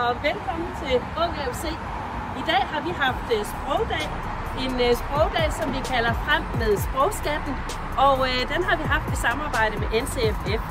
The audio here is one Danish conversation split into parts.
og velkommen til Ung AUC. I dag har vi haft sprogdag. En sprogdag, som vi kalder Frem med Sprogskatten, og den har vi haft i samarbejde med NCFF.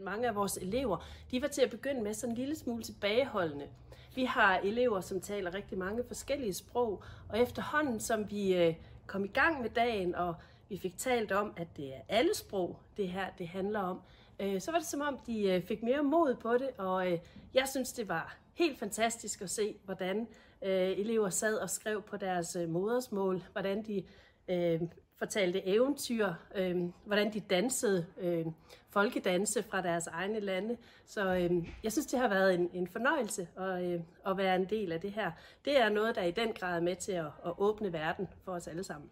Mange af vores elever, de var til at begynde med sådan en lille smule tilbageholdende. Vi har elever, som taler rigtig mange forskellige sprog, og efterhånden, som vi kom i gang med dagen, og vi fik talt om, at det er alle sprog, det her det handler om, så var det som om, de fik mere mod på det, og jeg synes, det var helt fantastisk at se, hvordan elever sad og skrev på deres modersmål, hvordan de fortalte eventyr, hvordan de dansede folkedanse fra deres egne lande. Så jeg synes, det har været en fornøjelse at være en del af det her. Det er noget, der i den grad er med til at åbne verden for os alle sammen.